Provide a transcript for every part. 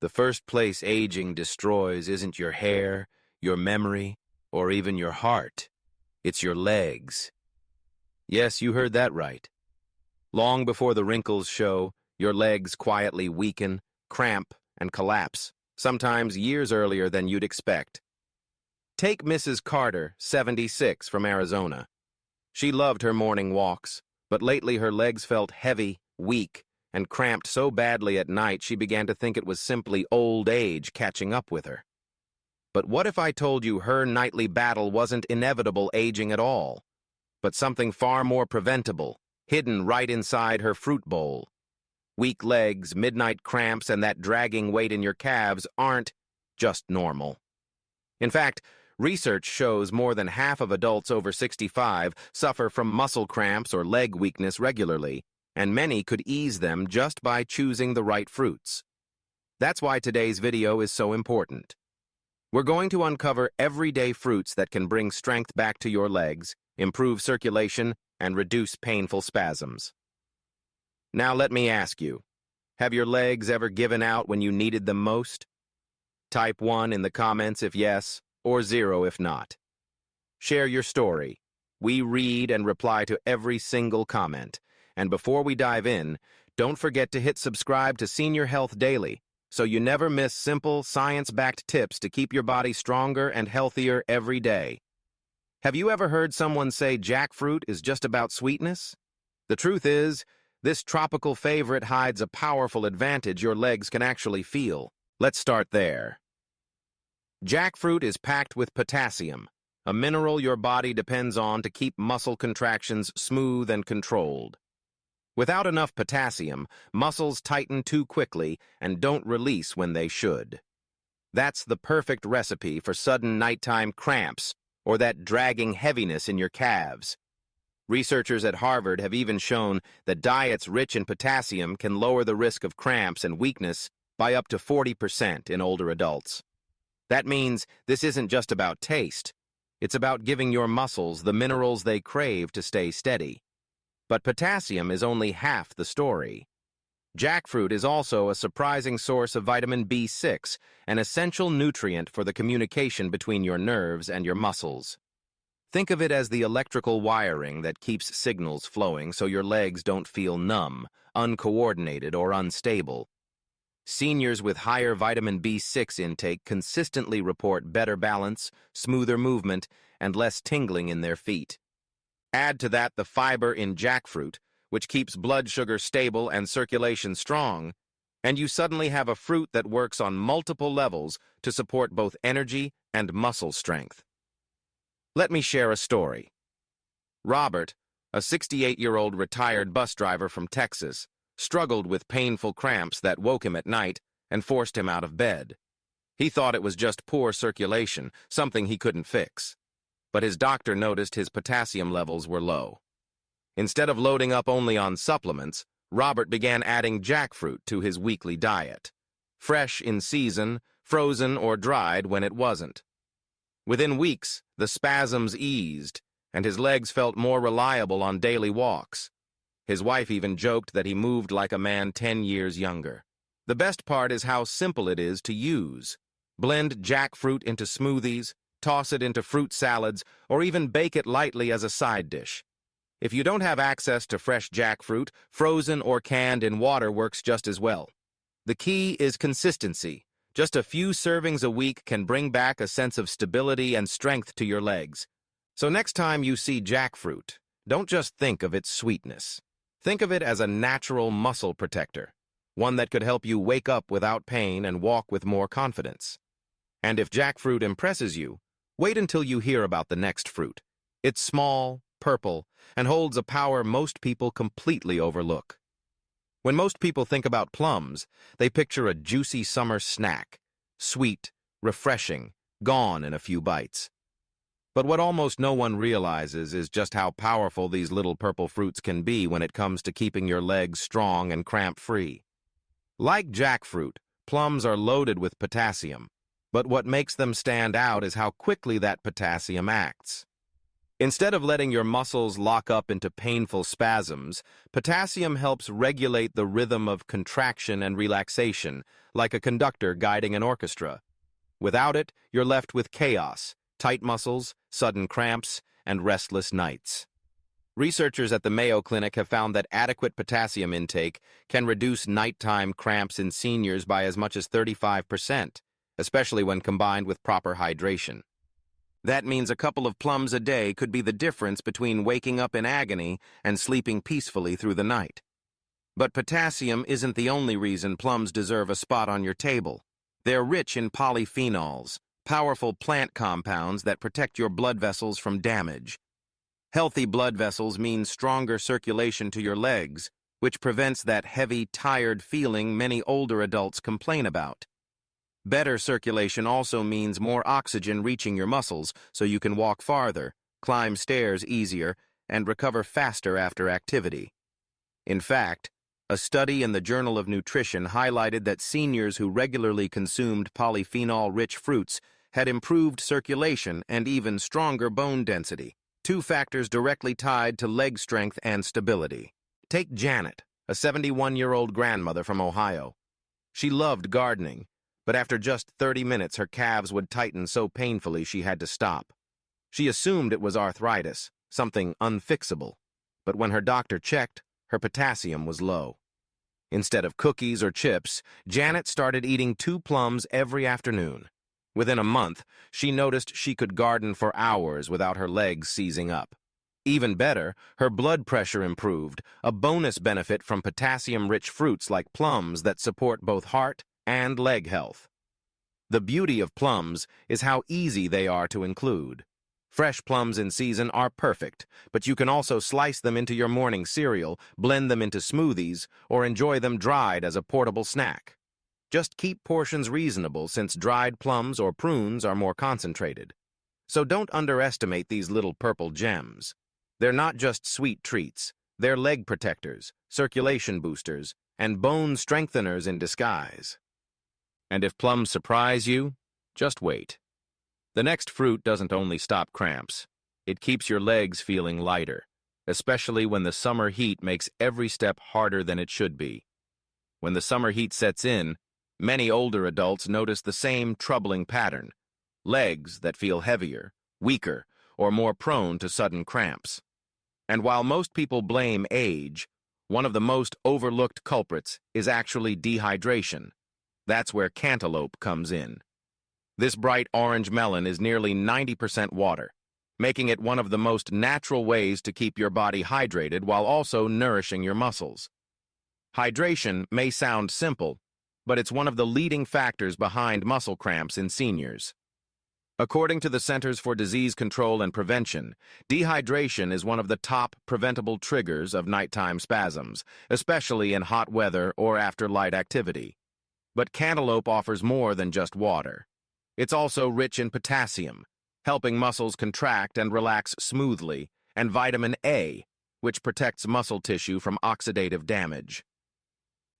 The first place aging destroys isn't your hair, your memory, or even your heart. It's your legs. Yes, you heard that right. Long before the wrinkles show, your legs quietly weaken, cramp, and collapse, sometimes years earlier than you'd expect. Take Mrs. Carter, 76, from Arizona. She loved her morning walks, but lately her legs felt heavy, weak, and cramped so badly at night she began to think it was simply old age catching up with her. But what if I told you her nightly battle wasn't inevitable aging at all, but something far more preventable, hidden right inside her fruit bowl? Weak legs, midnight cramps, and that dragging weight in your calves aren't just normal. In fact, research shows more than half of adults over 65 suffer from muscle cramps or leg weakness regularly, and many could ease them just by choosing the right fruits. That's why today's video is so important. We're going to uncover everyday fruits that can bring strength back to your legs, improve circulation, and reduce painful spasms. Now let me ask you, have your legs ever given out when you needed them most? Type 1 in the comments if yes, or 0 if not. Share your story. We read and reply to every single comment. And before we dive in, don't forget to hit subscribe to Senior Health Daily so you never miss simple, science-backed tips to keep your body stronger and healthier every day. Have you ever heard someone say jackfruit is just about sweetness? The truth is, this tropical favorite hides a powerful advantage your legs can actually feel. Let's start there. Jackfruit is packed with potassium, a mineral your body depends on to keep muscle contractions smooth and controlled. Without enough potassium, muscles tighten too quickly and don't release when they should. That's the perfect recipe for sudden nighttime cramps or that dragging heaviness in your calves. Researchers at Harvard have even shown that diets rich in potassium can lower the risk of cramps and weakness by up to 40% in older adults. That means this isn't just about taste. It's about giving your muscles the minerals they crave to stay steady. But potassium is only half the story. Jackfruit is also a surprising source of vitamin B6, an essential nutrient for the communication between your nerves and your muscles. Think of it as the electrical wiring that keeps signals flowing so your legs don't feel numb, uncoordinated, or unstable. Seniors with higher vitamin B6 intake consistently report better balance, smoother movement, and less tingling in their feet. Add to that the fiber in jackfruit, which keeps blood sugar stable and circulation strong, and you suddenly have a fruit that works on multiple levels to support both energy and muscle strength. Let me share a story. Robert, a 68-year-old retired bus driver from Texas, struggled with painful cramps that woke him at night and forced him out of bed. He thought it was just poor circulation, something he couldn't fix. But his doctor noticed his potassium levels were low. Instead of loading up only on supplements, Robert began adding jackfruit to his weekly diet. Fresh in season, frozen or dried when it wasn't. Within weeks, the spasms eased, and his legs felt more reliable on daily walks. His wife even joked that he moved like a man 10 years younger. The best part is how simple it is to use. Blend jackfruit into smoothies, toss it into fruit salads, or even bake it lightly as a side dish. If you don't have access to fresh jackfruit, frozen or canned in water works just as well. The key is consistency. Just a few servings a week can bring back a sense of stability and strength to your legs. So next time you see jackfruit, don't just think of its sweetness. Think of it as a natural muscle protector, one that could help you wake up without pain and walk with more confidence. And if jackfruit impresses you, wait until you hear about the next fruit. It's small, purple, and holds a power most people completely overlook. When most people think about plums, they picture a juicy summer snack, sweet, refreshing, gone in a few bites. But what almost no one realizes is just how powerful these little purple fruits can be when it comes to keeping your legs strong and cramp-free. Like jackfruit, plums are loaded with potassium, but what makes them stand out is how quickly that potassium acts. Instead of letting your muscles lock up into painful spasms, potassium helps regulate the rhythm of contraction and relaxation, like a conductor guiding an orchestra. Without it, you're left with chaos, tight muscles, sudden cramps, and restless nights. Researchers at the Mayo Clinic have found that adequate potassium intake can reduce nighttime cramps in seniors by as much as 35%, especially when combined with proper hydration. That means a couple of plums a day could be the difference between waking up in agony and sleeping peacefully through the night. But potassium isn't the only reason plums deserve a spot on your table. They're rich in polyphenols, powerful plant compounds that protect your blood vessels from damage. Healthy blood vessels mean stronger circulation to your legs, which prevents that heavy, tired feeling many older adults complain about. Better circulation also means more oxygen reaching your muscles so you can walk farther, climb stairs easier, and recover faster after activity. In fact, a study in the Journal of Nutrition highlighted that seniors who regularly consumed polyphenol-rich fruits had improved circulation and even stronger bone density, two factors directly tied to leg strength and stability. Take Janet, a 71-year-old grandmother from Ohio. She loved gardening, but after just 30 minutes her calves would tighten so painfully she had to stop. She assumed it was arthritis, something unfixable, but when her doctor checked, her potassium was low. Instead of cookies or chips, Janet started eating 2 plums every afternoon. Within a month, she noticed she could garden for hours without her legs seizing up. Even better, her blood pressure improved, a bonus benefit from potassium-rich fruits like plums that support both heart and leg health. The beauty of plums is how easy they are to include. Fresh plums in season are perfect, but you can also slice them into your morning cereal, blend them into smoothies, or enjoy them dried as a portable snack. Just keep portions reasonable since dried plums or prunes are more concentrated. So don't underestimate these little purple gems. They're not just sweet treats, they're leg protectors, circulation boosters, and bone strengtheners in disguise. And if plums surprise you, just wait. The next fruit doesn't only stop cramps, it keeps your legs feeling lighter, especially when the summer heat makes every step harder than it should be. When the summer heat sets in, many older adults notice the same troubling pattern: legs that feel heavier, weaker, or more prone to sudden cramps. And while most people blame age, one of the most overlooked culprits is actually dehydration. That's where cantaloupe comes in. This bright orange melon is nearly 90% water, making it one of the most natural ways to keep your body hydrated while also nourishing your muscles. Hydration may sound simple, but it's one of the leading factors behind muscle cramps in seniors. According to the Centers for Disease Control and Prevention, dehydration is one of the top preventable triggers of nighttime spasms, especially in hot weather or after light activity. But cantaloupe offers more than just water. It's also rich in potassium, helping muscles contract and relax smoothly, and vitamin A, which protects muscle tissue from oxidative damage.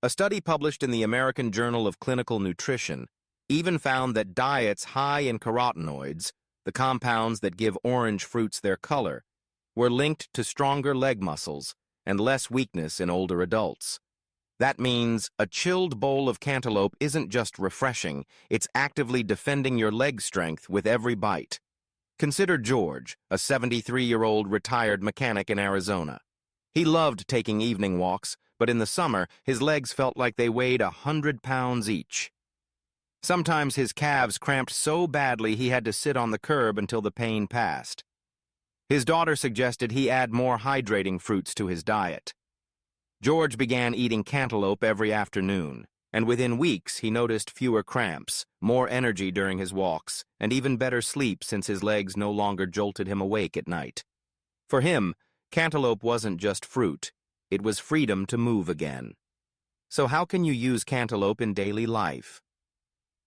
A study published in the American Journal of Clinical Nutrition even found that diets high in carotenoids, the compounds that give orange fruits their color, were linked to stronger leg muscles and less weakness in older adults. That means a chilled bowl of cantaloupe isn't just refreshing, it's actively defending your leg strength with every bite. Consider George, a 73-year-old retired mechanic in Arizona. He loved taking evening walks, but in the summer, his legs felt like they weighed 100 pounds each. Sometimes his calves cramped so badly he had to sit on the curb until the pain passed. His daughter suggested he add more hydrating fruits to his diet. George began eating cantaloupe every afternoon, and within weeks he noticed fewer cramps, more energy during his walks, and even better sleep since his legs no longer jolted him awake at night. For him, cantaloupe wasn't just fruit, it was freedom to move again. So how can you use cantaloupe in daily life?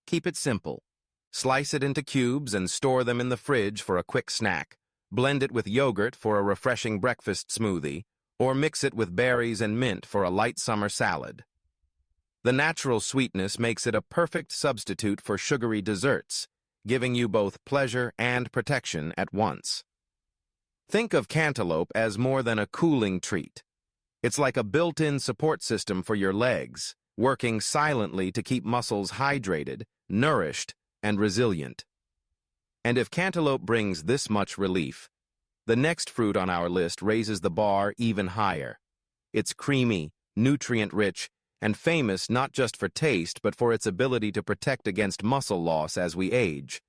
Keep it simple. Slice it into cubes and store them in the fridge for a quick snack. Blend it with yogurt for a refreshing breakfast smoothie, or mix it with berries and mint for a light summer salad. The natural sweetness makes it a perfect substitute for sugary desserts, giving you both pleasure and protection at once. Think of cantaloupe as more than a cooling treat. It's like a built-in support system for your legs, working silently to keep muscles hydrated, nourished, and resilient. And if cantaloupe brings this much relief, the next fruit on our list raises the bar even higher. It's creamy, nutrient-rich, and famous not just for taste but for its ability to protect against muscle loss as we age.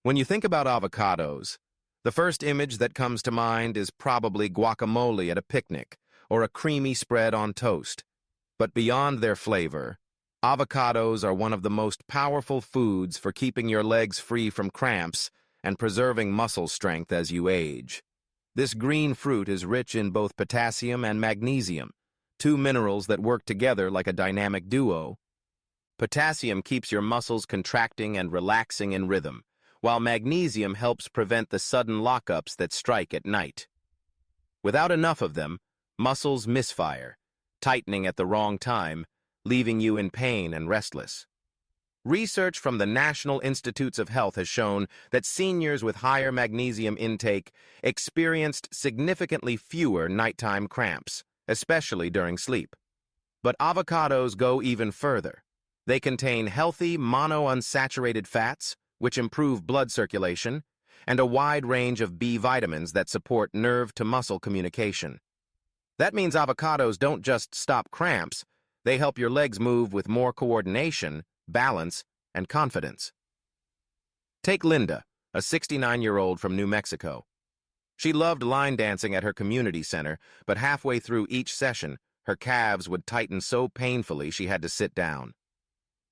When you think about avocados, the first image that comes to mind is probably guacamole at a picnic or a creamy spread on toast. But beyond their flavor, avocados are one of the most powerful foods for keeping your legs free from cramps and preserving muscle strength as you age. This green fruit is rich in both potassium and magnesium, two minerals that work together like a dynamic duo. Potassium keeps your muscles contracting and relaxing in rhythm, while magnesium helps prevent the sudden lockups that strike at night. Without enough of them, muscles misfire, tightening at the wrong time, leaving you in pain and restless. Research from the National Institutes of Health has shown that seniors with higher magnesium intake experienced significantly fewer nighttime cramps, especially during sleep. But avocados go even further. They contain healthy monounsaturated fats, which improve blood circulation, and a wide range of B vitamins that support nerve-to-muscle communication. That means avocados don't just stop cramps, they help your legs move with more coordination, balance, and confidence. Take Linda, a 69-year-old from New Mexico. She loved line dancing at her community center, but halfway through each session, her calves would tighten so painfully she had to sit down.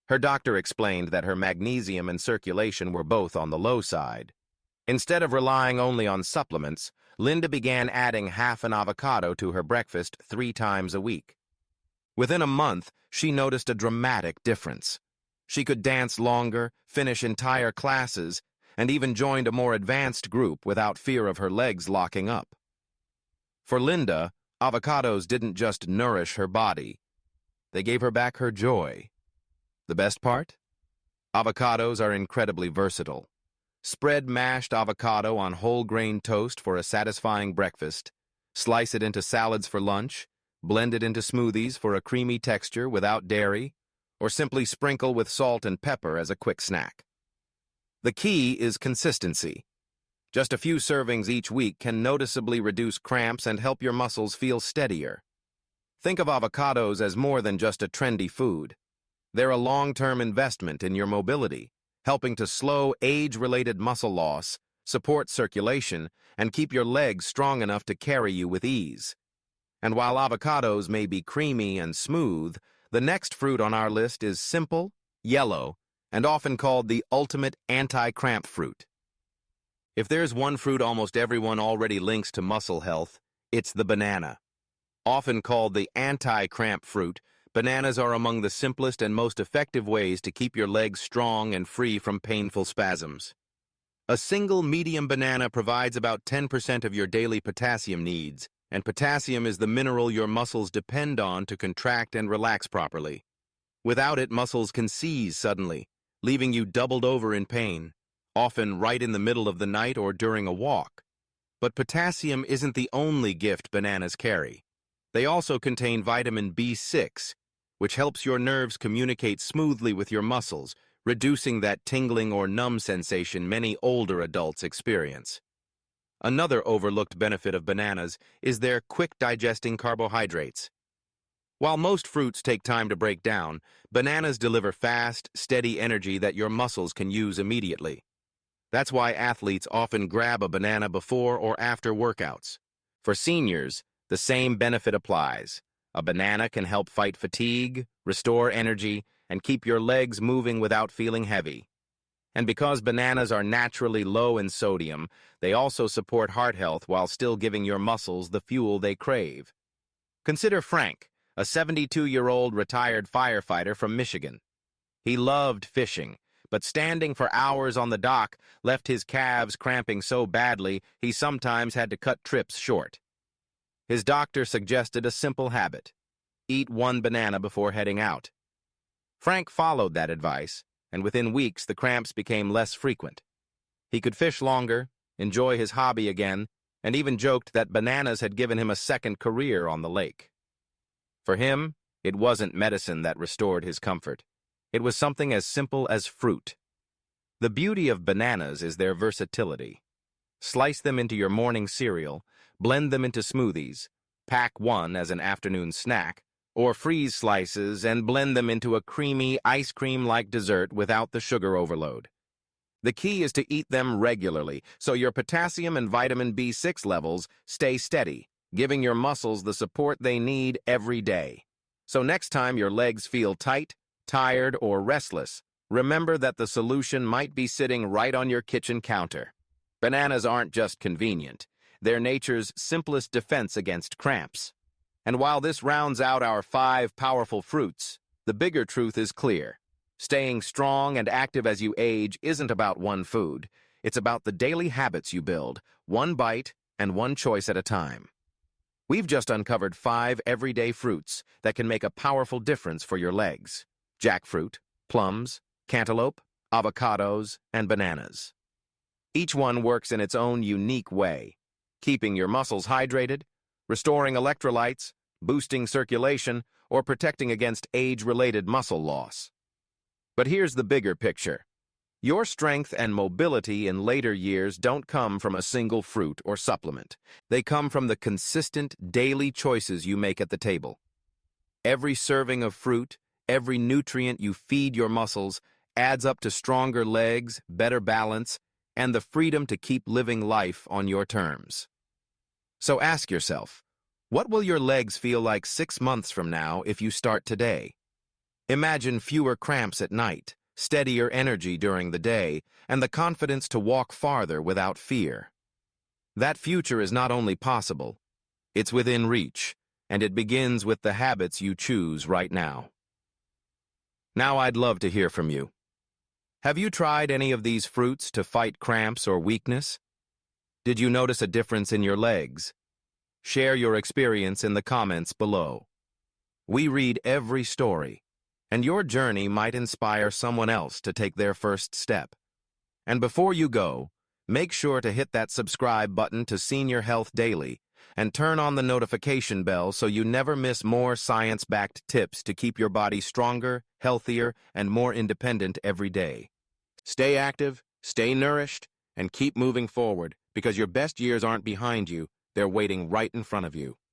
Her doctor explained that her magnesium and circulation were both on the low side. Instead of relying only on supplements, Linda began adding half an avocado to her breakfast 3 times a week. Within a month, she noticed a dramatic difference. She could dance longer, finish entire classes, and even joined a more advanced group without fear of her legs locking up. For Linda, avocados didn't just nourish her body. They gave her back her joy. The best part? Avocados are incredibly versatile. Spread mashed avocado on whole grain toast for a satisfying breakfast, slice it into salads for lunch, blend it into smoothies for a creamy texture without dairy, or simply sprinkle with salt and pepper as a quick snack. The key is consistency. Just a few servings each week can noticeably reduce cramps and help your muscles feel steadier. Think of avocados as more than just a trendy food. They're a long-term investment in your mobility, helping to slow age-related muscle loss, support circulation, and keep your legs strong enough to carry you with ease. And while avocados may be creamy and smooth, the next fruit on our list is simple, yellow, and often called the ultimate anti-cramp fruit. If there's one fruit almost everyone already links to muscle health, it's the banana. Often called the anti-cramp fruit, bananas are among the simplest and most effective ways to keep your legs strong and free from painful spasms. A single medium banana provides about 10% of your daily potassium needs, and potassium is the mineral your muscles depend on to contract and relax properly. Without it, muscles can seize suddenly, leaving you doubled over in pain, often right in the middle of the night or during a walk. But potassium isn't the only gift bananas carry. They also contain vitamin B6, which helps your nerves communicate smoothly with your muscles, reducing that tingling or numb sensation many older adults experience. Another overlooked benefit of bananas is their quick-digesting carbohydrates. While most fruits take time to break down, bananas deliver fast, steady energy that your muscles can use immediately. That's why athletes often grab a banana before or after workouts. For seniors, the same benefit applies. A banana can help fight fatigue, restore energy, and keep your legs moving without feeling heavy. And because bananas are naturally low in sodium, they also support heart health while still giving your muscles the fuel they crave. Consider Frank, a 72-year-old retired firefighter from Michigan. He loved fishing, but standing for hours on the dock left his calves cramping so badly he sometimes had to cut trips short. His doctor suggested a simple habit: eat one banana before heading out. Frank followed that advice, and within weeks the cramps became less frequent. He could fish longer, enjoy his hobby again, and even joked that bananas had given him a second career on the lake. For him, it wasn't medicine that restored his comfort. It was something as simple as fruit. The beauty of bananas is their versatility. Slice them into your morning cereal, blend them into smoothies, pack one as an afternoon snack, or freeze slices and blend them into a creamy, ice cream-like dessert without the sugar overload. The key is to eat them regularly so your potassium and vitamin B6 levels stay steady, giving your muscles the support they need every day. So next time your legs feel tight, tired, or restless, remember that the solution might be sitting right on your kitchen counter. Bananas aren't just convenient. They're nature's simplest defense against cramps. And while this rounds out our 5 powerful fruits, the bigger truth is clear. Staying strong and active as you age isn't about one food. It's about the daily habits you build, one bite and one choice at a time. We've just uncovered 5 everyday fruits that can make a powerful difference for your legs: jackfruit, plums, cantaloupe, avocados, and bananas. Each one works in its own unique way, keeping your muscles hydrated, restoring electrolytes, boosting circulation, or protecting against age-related muscle loss. But here's the bigger picture. Your strength and mobility in later years don't come from a single fruit or supplement. They come from the consistent daily choices you make at the table. Every serving of fruit, every nutrient you feed your muscles, adds up to stronger legs, better balance, and the freedom to keep living life on your terms. So ask yourself, what will your legs feel like 6 months from now if you start today? Imagine fewer cramps at night, steadier energy during the day, and the confidence to walk farther without fear. That future is not only possible, it's within reach, and it begins with the habits you choose right now. Now I'd love to hear from you. Have you tried any of these fruits to fight cramps or weakness? Did you notice a difference in your legs? Share your experience in the comments below. We read every story, and your journey might inspire someone else to take their first step. And before you go, make sure to hit that subscribe button to Senior Health Daily and turn on the notification bell so you never miss more science-backed tips to keep your body stronger, healthier, and more independent every day. Stay active, stay nourished, and keep moving forward, because your best years aren't behind you, they're waiting right in front of you.